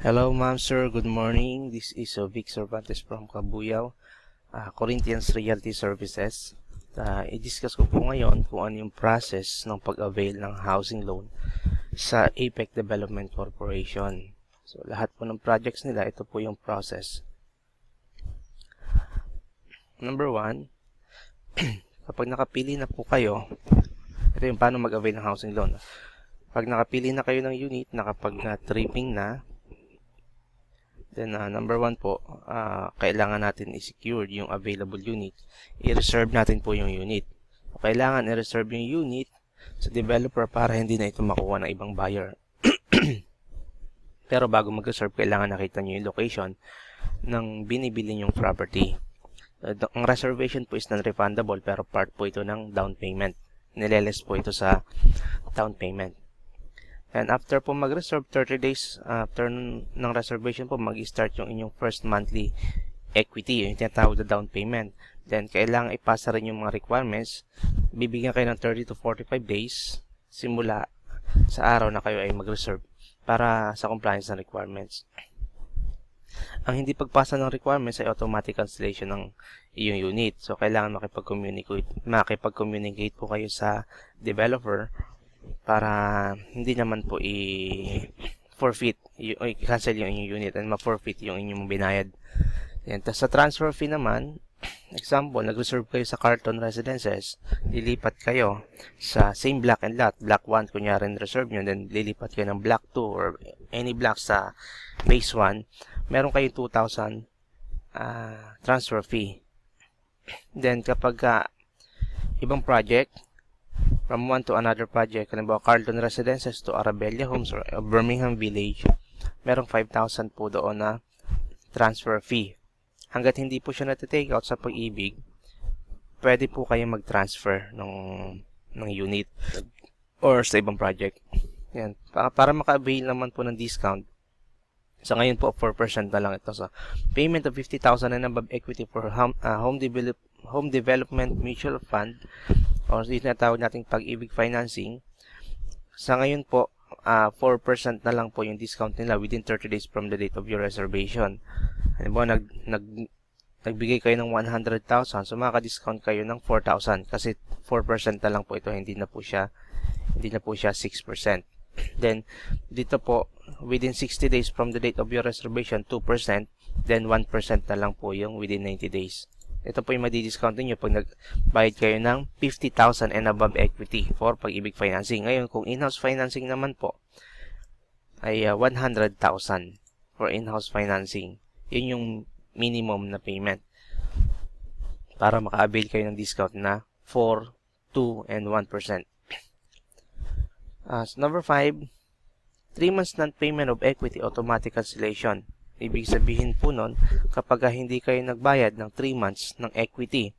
Hello ma'am sir, good morning. This is Vic Cervantes from Cabuyao, Corinthians Realty Services. I-discuss ko po ngayon kung ano yung process ng pag-avail ng housing loan sa Apex Development Corporation. So lahat po ng projects nila, ito po yung process. Number 1, kapag nakapili na po kayo, ito yung paano mag-avail ng housing loan. Pag nakapili na kayo ng unit, tripping na, then number 1 po, kailangan natin i-secure yung available unit. I-reserve natin po yung unit. Kailangan i-reserve yung unit sa developer para hindi na ito makuha ng ibang buyer. Pero bago mag-reserve, kailangan nakita nyo yung location ng binibili nyong property. Ang reservation po is non-refundable pero part po ito ng down payment. Nileles po ito sa down payment. And after po mag-reserve, 30 days after ng reservation po, mag-start yung inyong first monthly equity, yung tinatawag na down payment. Then, kailangan ipasa rin yung mga requirements. Bibigyan kayo ng 30 to 45 days simula sa araw na kayo ay mag-reserve para sa compliance ng requirements. Ang hindi pagpasa ng requirements ay automatic cancellation ng iyong unit. So, kailangan makipag-communicate po kayo sa developer para hindi naman po i-forfeit, i-cancel yung inyong unit and ma-forfeit yung inyong binayad. Yan. Sa transfer fee naman, example, nag-reserve kayo sa Carlton Residences, lilipat kayo sa same block and lot, block 1 kunyari reserve nyo, then lilipat kayo ng block 2 or any block sa base 1, meron kayo 2,000 transfer fee. Then kapag ibang project, from one to another project, halimbawa Carlton Residences to Arabella Homes or Birmingham Village, merong 5,000 po doon na transfer fee. Hanggat hindi po siya natitake out sa Pag-ibig, pwede po kayo mag-transfer ng unit or sa ibang project. Yan. Para maka-avail naman po ng discount, sa ngayon po 4% na lang ito. So, payment of 50,000 and above equity for home development mutual fund o yung tinatawag nating Pag-ibig financing. Sa ngayon po, 4% na lang po yung discount nila within 30 days from the date of your reservation. Halimbawa, nagbigay kayo ng 100,000, so makaka-discount kayo ng 4,000 kasi 4% na lang po ito, hindi na po siya 6%. Then, dito po, within 60 days from the date of your reservation, 2%, then 1% na lang po yung within 90 days. Ito po yung madi-discount niyo pag nagbayad kayo ng 50,000 and above equity for Pag-ibig financing. Ngayon, kung in-house financing naman po, ay 100,000 for in-house financing. Yun yung minimum na payment para maka-avail kayo ng discount na 4, 2, and 1%. So number 5, 3 months non-payment of equity automatic cancellation. Ibig sabihin po nun, kapag hindi kayo nagbayad ng 3 months ng equity,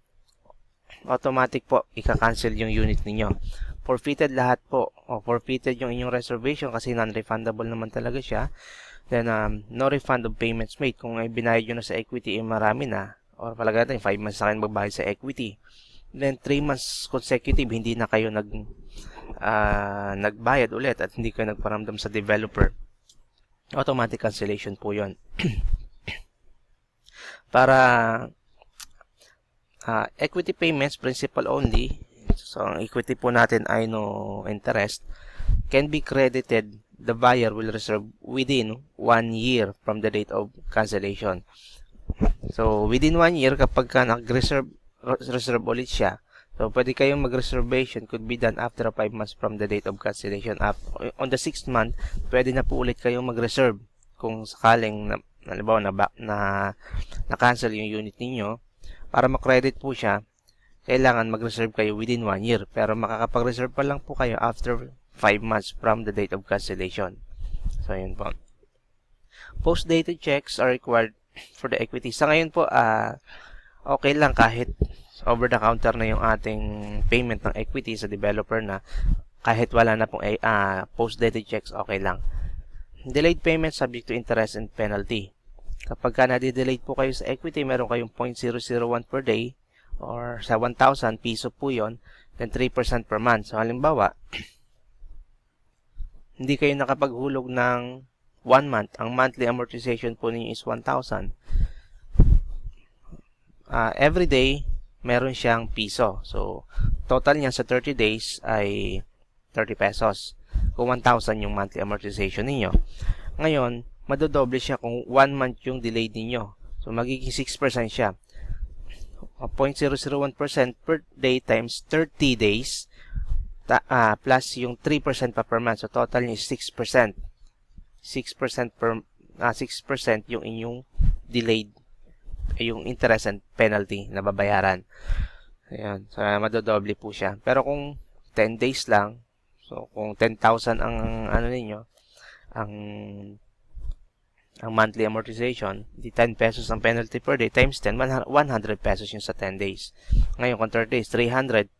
automatic po, ika-cancel yung unit ninyo. Forfeited lahat po, o forfeited yung inyong reservation kasi non-refundable naman talaga siya. Then, no refund of payments made. Kung ay binayad nyo na sa equity, marami na, or palaga natin, 5 months na kayo magbayad sa equity. Then, 3 months consecutive, hindi na kayo nagbayad ulit at hindi kayo nagparamdam sa developer. Automatic cancellation po yun. Para equity payments, principal only, so ang equity po natin ay no interest, can be credited, the buyer will reserve within 1 year from the date of cancellation. So, within 1 year, kapag nag-reserve ulit siya, so pwede kayong mag-reservation, could be done after 5 months from the date of cancellation. On the 6th month, pwede na po ulit kayong mag-reserve kung sakaling na-cancel yung unit ninyo. Para ma-credit po siya, kailangan mag-reserve kayo within 1 year. Pero makakapag-reserve pa lang po kayo after 5 months from the date of cancellation. So, yun po. Post-dated checks are required for the equity. Sa ngayon po, okay lang kahit over-the-counter na yung ating payment ng equity sa developer na kahit wala na pong post-dated checks, okay lang. Delayed payment subject to interest and penalty. Kapag na-delayed po kayo sa equity, meron kayong 0.001 per day or sa 1,000 piso po yon, then 3% per month. So, halimbawa, hindi kayo nakapaghulog ng 1 month, ang monthly amortization po ninyo is 1,000. Every day, meron siyang piso. So, total niya sa 30 days ay 30 pesos. Kung 1,000 yung monthly amortization ninyo. Ngayon, madodoble siya kung 1 month yung delayed ninyo. So, magiging 6% siya. 0.001% per day times 30 days plus yung 3% pa per month. So, total niya is 6%. 6% per 6% yung inyong delayed yung interest and penalty na babayaran. Ayan. So, madodoble po siya. Pero kung 10 days lang, so kung 10,000 ang ano ninyo, ang monthly amortization, di 10 pesos ang penalty per day times 10, 100 pesos yung sa 10 days. Ngayon, kung 30 days, 300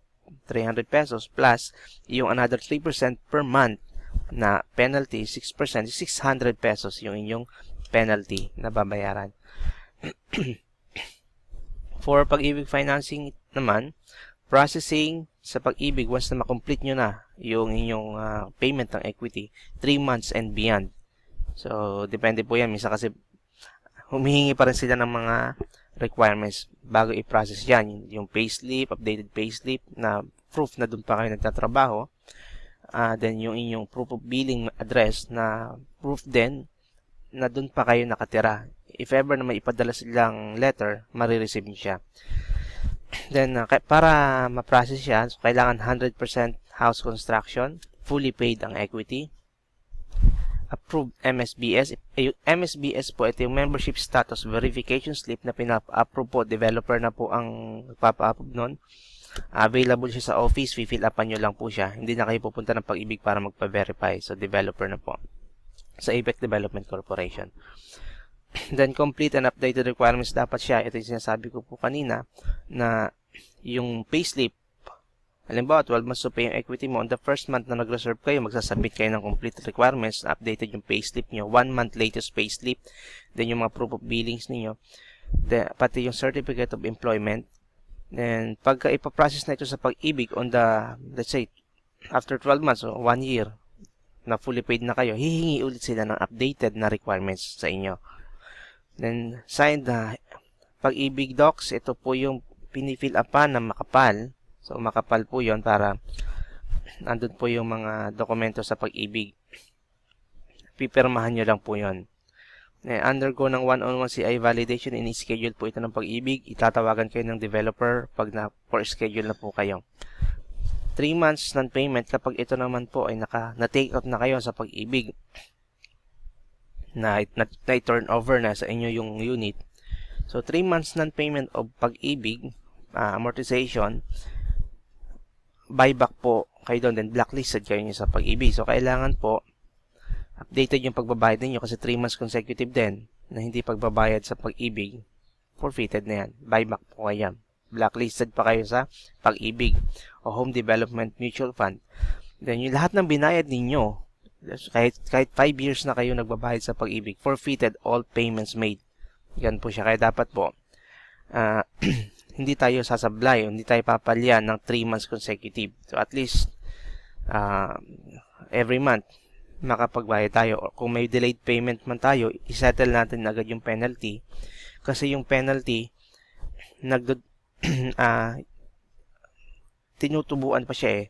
pesos plus yung another 3% per month na penalty, 6%, 600 pesos yung inyong penalty na babayaran. For Pag-ibig financing naman, processing sa Pag-ibig, once na makomplete nyo na yung inyong payment ng equity, 3 months and beyond. So, depende po yan. Minsan kasi humihingi pa rin sila ng mga requirements bago i-process yan. Yung payslip, updated payslip na proof na doon pa kayo nagtatrabaho. Then yung inyong proof of billing address na proof din na doon pa kayo nakatira. If ever na may ipadala silang letter, marireceive nyo siya. Then, para ma-process siya, so kailangan 100% house construction, fully paid ang equity, approved MSBS. Yung MSBS po, ito yung membership status verification slip na pinapa-approve po. Developer na po ang nagpapa-approve nun. Available siya sa office, fill upan nyo lang po siya. Hindi na kayo pupunta ng Pag-ibig para magpa-verify. So, developer na po. Sa ABEC Development Corporation. Then, complete and updated requirements dapat siya. Ito yung sinasabi ko po kanina na yung payslip, halimbawa, 12 months to pay yung equity mo. On the first month na nag-reserve kayo, magsasubmit kayo ng complete requirements, updated yung payslip nyo, 1 month latest payslip, then yung mga proof of billings niyo, then, pati yung certificate of employment. Then, pagka ipaprocess na ito sa Pag-ibig on the, let's say, after 12 months o 1 year, na fully paid na kayo, hihingi ulit sila ng updated na requirements sa inyo. Then, signed na Pag-ibig docs, ito po yung pinifill upan na makapal. So, makapal po yon para nandun po yung mga dokumento sa Pag-ibig. Pipirmahan nyo lang po yon. Undergo ng one-on-one CI validation, in-schedule po ito ng Pag-ibig. Itatawagan kayo ng developer pag for schedule na po kayo. 3 months non-payment kapag ito naman po ay na-take out na kayo sa Pag-ibig. Na-turn over na sa inyo yung unit. So, 3 months non-payment of Pag-ibig, amortization, buyback po kayo doon, then blacklisted kayo nyo sa Pag-ibig. So, kailangan po updated yung pagbabayad ninyo kasi 3 months consecutive din na hindi pagbabayad sa Pag-ibig, forfeited na yan. Buyback po kayo. Blacklisted pa kayo sa Pag-ibig o Home Development Mutual Fund. Then, yung lahat ng binayad ninyo, kahit 5 years na kayo nagbabayad sa Pag-ibig, forfeited all payments made. Yan po siya. Kaya dapat po, hindi tayo sasablay, hindi tayo papalyan ng 3 months consecutive. So, at least, every month, makapagbayad tayo. O kung may delayed payment man tayo, isettle natin agad yung penalty. Kasi yung penalty, tinutubuan pa siya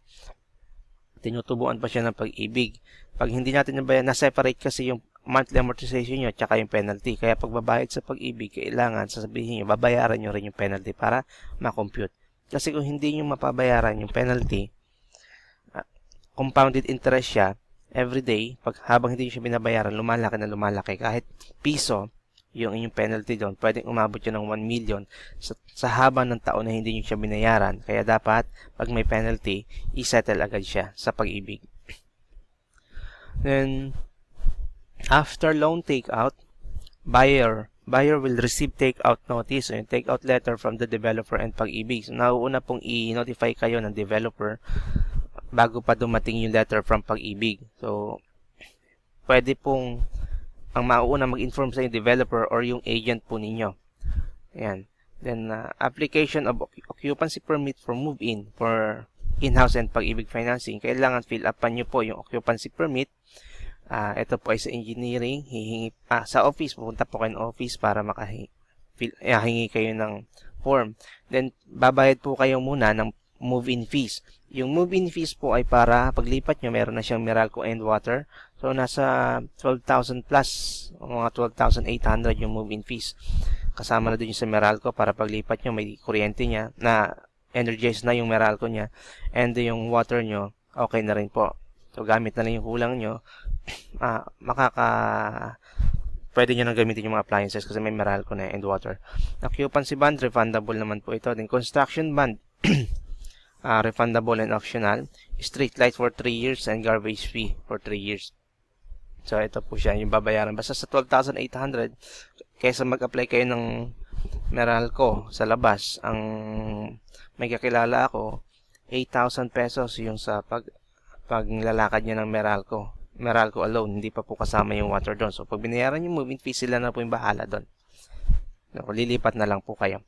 Tinutubuan pa siya ng Pag-ibig. Pag hindi natin nabayaran, na-separate kasi yung monthly amortization nyo at saka yung penalty. Kaya pagbabayad sa Pag-ibig, kailangan sasabihin nyo, babayaran nyo rin yung penalty para ma-compute. Kasi kung hindi nyo mapabayaran yung penalty, compounded interest siya, every day, habang hindi nyo siya binabayaran, lumalaki na lumalaki. Kahit piso, yung inyong penalty doon, pwedeng umabot yun ng 1 million sa haba ng taon na hindi nyo siya binayaran. Kaya dapat, pag may penalty, isettle agad siya sa Pag-ibig. Then, after loan takeout, buyer will receive takeout notice o yung takeout letter from the developer and Pag-ibig. So, nauuna pong i-notify kayo ng developer bago pa dumating yung letter from Pag-ibig. So, pwede pong ang mauuna mag-inform sa yung developer or yung agent po ninyo. Ayan. Then, application of occupancy permit for move-in for in-house and Pag-ibig financing. Kailangan fill upan nyo po yung occupancy permit. Ito po ay sa engineering, sa office, pupunta po kayo ng office para hingi kayo ng form. Then, babayad po kayo muna ng move-in fees. Yung move-in fees po ay para paglipat nyo, meron na siyang Meralco and water. So, nasa 12,000 plus, mga 12,800 yung move-in fees. Kasama na din yung sa Meralco para paglipat nyo, may kuryente niya, na energized na yung Meralco niya. And yung water nyo, okay na rin po. So, gamit na lang yung kulang nyo. Pwede nyo nang gamitin yung mga appliances kasi may Meralco na and water. Occupancy bond, refundable naman po ito. Then, construction bond, refundable and optional. Street light for 3 years and garbage fee for 3 years. So, ito po siya, yung babayaran. Basta sa 12,800, kaysa mag-apply kayo ng Meralco sa labas, ang may kakilala ako, 8,000 pesos yung sa pag lalakad niya ng Meralco alone, hindi pa po kasama yung water doon. So, pag binayaran yung moving fee, sila na po yung bahala doon. Lilipat na lang po kayo.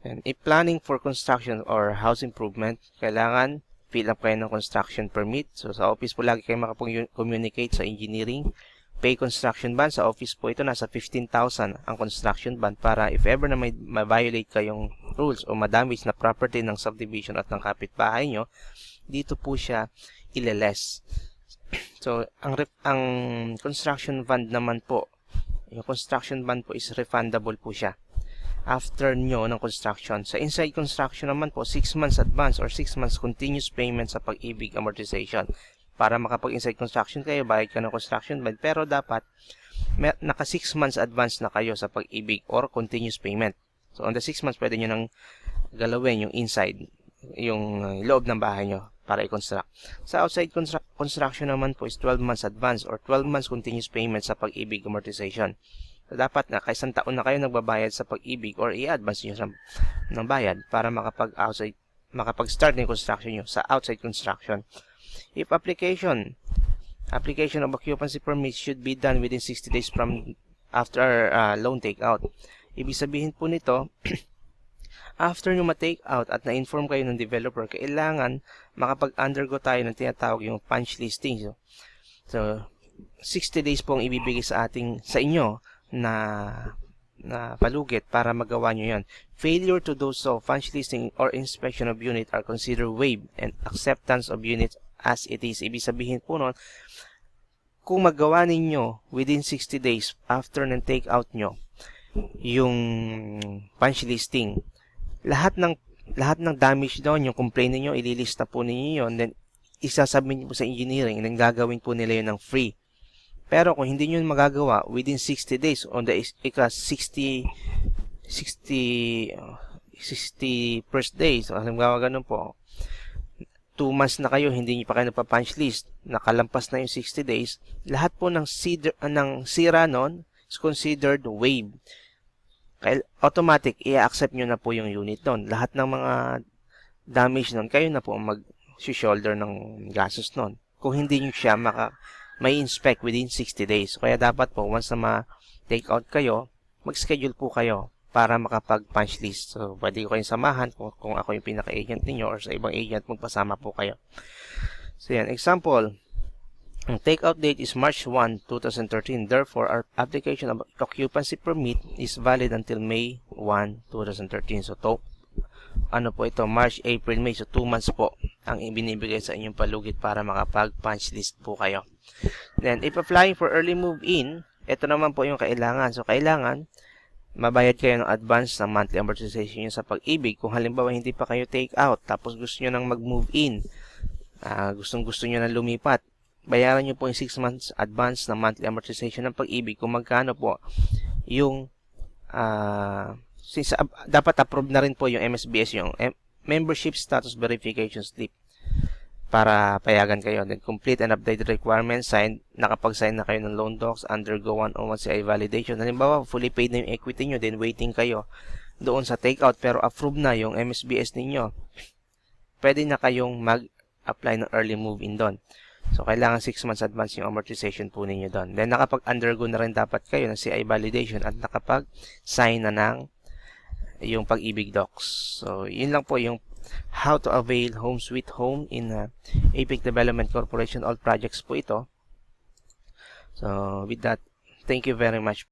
And if planning for construction or house improvement, kailangan fill up kayo ng construction permit. So, sa office po lagi kayo makapag-communicate sa engineering. Pay construction bond. Sa office po ito, nasa 15,000 ang construction bond para if ever na may ma-violate kayong rules o ma-damage na property ng subdivision at ng kapitbahay nyo, dito po siya ile-less. So, ang construction bond naman po, yung construction bond po is refundable po siya after nyo ng construction. Sa inside construction naman po, 6 months advance or 6 months continuous payment sa pag-ibig amortization. Para makapag-inside construction kayo, bayad ka ng construction bond, pero dapat naka 6 months advance na kayo sa pag-ibig or continuous payment. So, on the 6 months, pwede nyo nang galawin yung inside, yung loob ng bahay nyo para i-construct. Sa outside construction naman po is 12 months advance or 12 months continuous payment sa pag-ibig amortization. So, dapat na kaisang taon na kayo nagbabayad sa pag-ibig or i-advance nyo ng bayad para makapag-start ng construction nyo sa outside construction. If application of occupancy permit should be done within 60 days from after loan takeout. Ibig sabihin po nito, after nyo ma-take out at na-inform kayo ng developer, kailangan makapag-undergo tayo ng tinatawag yung punch listing. So 60 days po ang ibibigay sa inyo na palugit para magawa nyo yan. Failure to do so, punch listing or inspection of unit are considered waived and acceptance of unit as it is. Ibig sabihin po nun, kung magawa ninyo within 60 days after ng take out nyo yung punch listing, lahat ng damage doon, yung complaint niyo, ililista po ninyo yun, then isasabihin niyo po sa engineering, then gagawin po nila yun ng free. Pero kung hindi nyo magagawa within 60 days on the 60 first day, so halimbawa ganun po, 2 months na kayo, hindi nyo pa kayo nagpa-punch list, nakalampas na yung 60 days, lahat po ng sira nun is considered waived. Kaya automatic, i-accept nyo na po yung unit nun. Lahat ng mga damage nun, kayo na po mag-shoulder ng gastos nun. Kung hindi nyo siya may inspect within 60 days. Kaya dapat po, once na ma-take out kayo, mag-schedule po kayo para makapag-punch list. So, pwede ko kayong samahan kung ako yung pinaka-agent ninyo or sa ibang agent, magpasama po kayo. So, yan. Example, ang take-out date is March 1, 2013. Therefore, our application of occupancy permit is valid until May 1, 2013. So, ano po ito? March, April, May. So, 2 months po ang ibinibigay sa inyong palugit para makapag-punch list po kayo. Then, if applying for early move-in, ito naman po yung kailangan. So, kailangan mabayad kayo ng advance ng monthly amortization nyo sa pag-ibig. Kung halimbawa hindi pa kayo take out, tapos gusto nyo nang mag-move in, gusto nyo nang lumipat, bayaran nyo po yung 6 months advance ng monthly amortization ng pag-ibig kung magkano po yung dapat approve na rin po yung MSBS, yung membership status verification slip para payagan kayo. Then complete and update the requirements, nakapag-sign na kayo ng loan docs, undergo 101 CI validation. Halimbawa, fully paid na yung equity nyo, then waiting kayo doon sa takeout pero approve na yung MSBS ninyo, pwede na kayong mag-apply ng early move-in doon. So, kailangan 6 months advance yung amortization po ninyo doon. Then, nakapag-undergo na rin dapat kayo ng CI validation at nakapag-sign na ng yung pag-ibig docs. So, yun lang po yung how to avail Home Sweet Home in Apex Development Corporation. All projects po ito. So with that, thank you very much